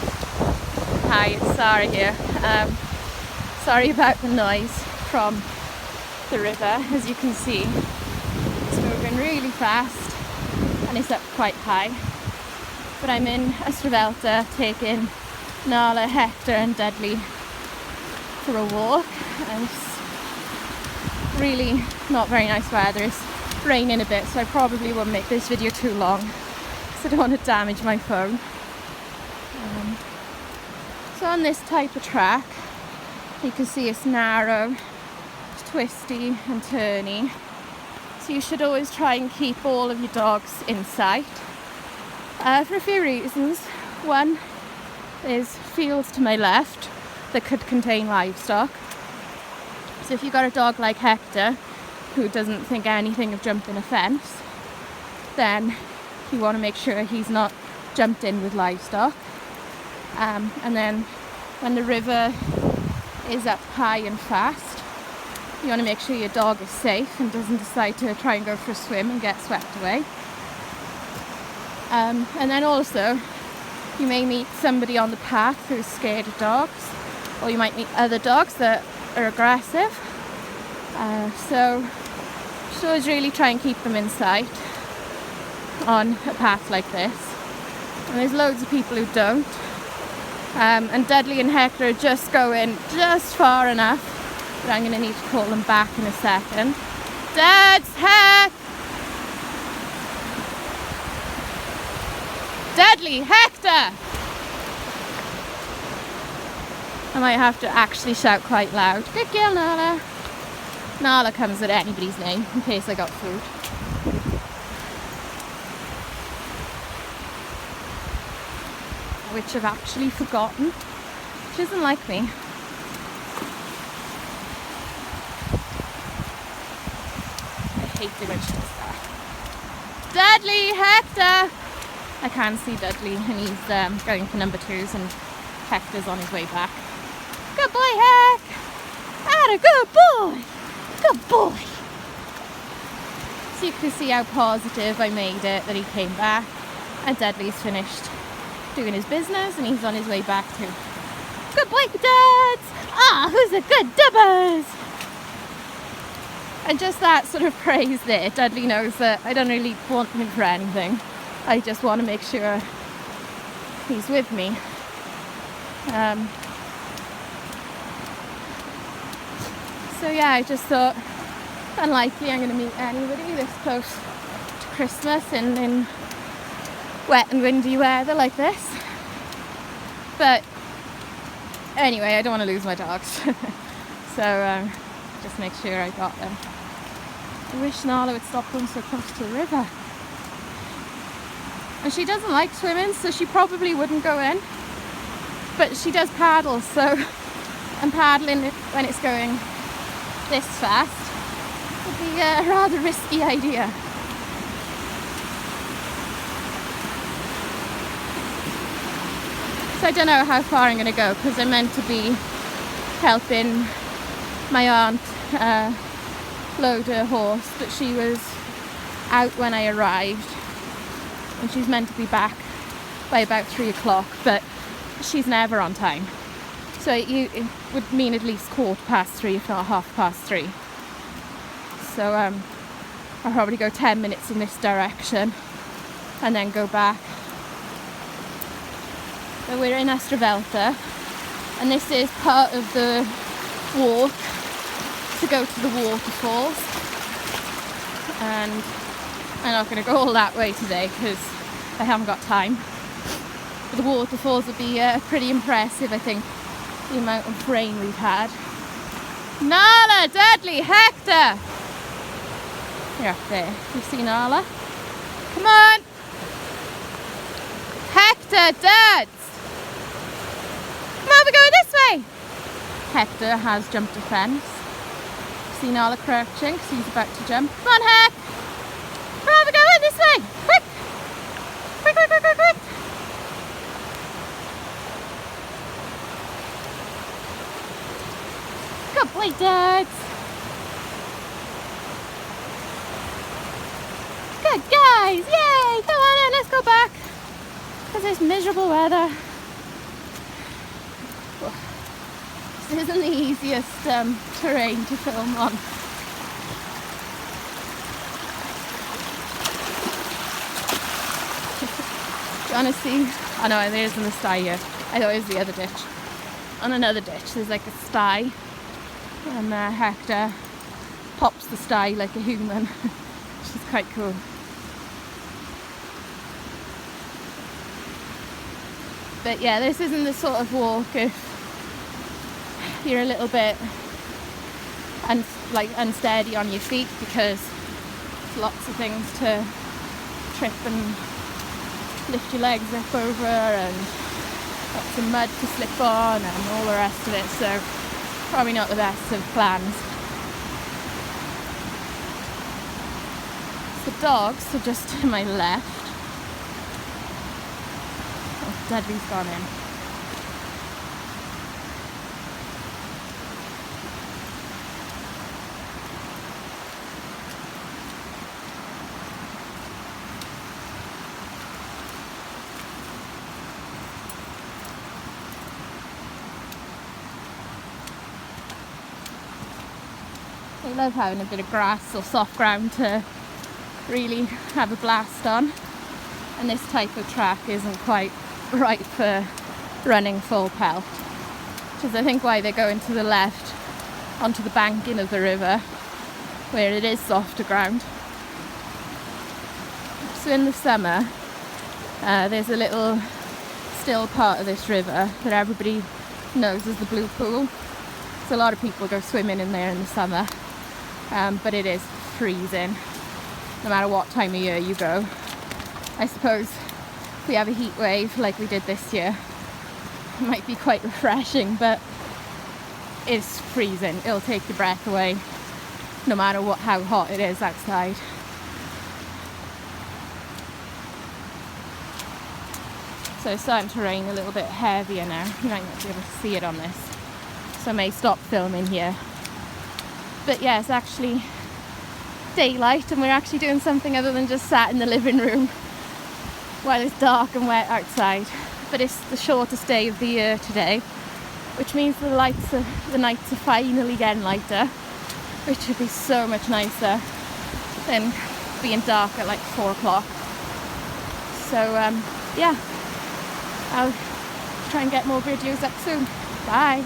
Hi, it's Sarah here. Sorry about the noise from the river. As you can see, it's moving really fast and it's up quite high. But I'm in Ystrfelta taking Nala, Hector and Dudley for a walk, and it's really not very nice weather. It's raining a bit, so I probably won't make this video too long because I don't want to damage my phone. So on this type of track, you can see it's narrow, it's twisty and turny. So you should always try and keep all of your dogs in sight for a few reasons. One, there's fields to my left that could contain livestock. So if you've got a dog like Hector, who doesn't think anything of jumping a fence, then you want to make sure he's not jumped in with livestock. And then when the river is up high and fast, you want to make sure your dog is safe and doesn't decide to try and go for a swim and get swept away. And then also, you may meet somebody on the path who's scared of dogs, or you might meet other dogs that are aggressive. So you should always really try and keep them in sight on a path like this. And there's loads of people who don't. And Dudley and Hector are just going just far enough, but I'm going to need to call them back in a second. Dad's Heck! Dudley, Hector! I might have to actually shout quite loud. Good girl, Nala. Nala comes with anybody's name in case I got food. Which I've actually forgotten. She doesn't like me. I hate it when she does that. Dudley, Hector! I can see Dudley and he's going for number 2s and Hector's on his way back. Good boy, Heck! Atta good boy! Good boy! So you can see how positive I made it that he came back, and Dudley's finished doing his business and he's on his way back too. Good boy, dads! Ah, who's a good dubbers? And just that sort of praise there, Dudley knows that I don't really want him for anything. I just want to make sure he's with me. So yeah, I just thought, unlikely I'm going to meet anybody this close to Christmas in wet and windy weather like this. But anyway, I don't want to lose my dogs. So just make sure I got them. I wish Nala would stop going so close to the river. And she doesn't like swimming, so she probably wouldn't go in. But she does paddle, so and paddling when it's going this fast would be a rather risky idea. So I don't know how far I'm going to go because I'm meant to be helping my aunt load her horse, but she was out when I arrived and she's meant to be back by about 3 o'clock, but she's never on time. So it would mean at least 3:15, if not 3:30. So I'll probably go 10 minutes in this direction and then go back. So we're in Ystrfelta, and this is part of the walk to go to the waterfalls. And I'm not going to go all that way today because I haven't got time. But the waterfalls would be pretty impressive, I think, the amount of rain we've had. Nala, Dudley, Hector! You're up there. You see Nala? Come on! Hector, Dads! Come on, we're going this way! Hector has jumped a fence. See Nala crouching because he's about to jump. Come on, Heck! Come on, we're going this way! Quick! Quick, quick, quick, quick, quick! Good boy, Dads! Good guys! Yay! Come on in, let's go back. Because it's miserable weather. This isn't the easiest terrain to film on. Do you want to see? Oh no, there isn't a sty here. I thought it was the other ditch. On another ditch there's like a sty, and Hector pops the sty like a human, which is quite cool. But yeah, this isn't the sort of walk if you're a little bit unsteady on your feet, because there's lots of things to trip and lift your legs up over, and lots of mud to slip on and all the rest of it, so probably not the best of plans. The dogs are just to my left. Oh, Dudley's gone in. I love having a bit of grass or soft ground to really have a blast on, and this type of track isn't quite right for running full pelt, which is I think why they're going to the left onto the banking of the river where it is softer ground. So in the summer there's a little still part of this river that everybody knows as the Blue Pool, so a lot of people go swimming in there in the summer. But it is freezing no matter what time of year you go. I suppose if we have a heat wave like we did this year, it might be quite refreshing, but it's freezing. It'll take your breath away no matter how hot it is outside. So it's starting to rain a little bit heavier now. You might not be able to see it on this, so I may stop filming here. But yeah, it's actually daylight and we're actually doing something other than just sat in the living room while it's dark and wet outside. But it's the shortest day of the year today, which means the nights are finally getting lighter, which would be so much nicer than being dark at like 4 o'clock. So yeah, I'll try and get more videos up soon. Bye.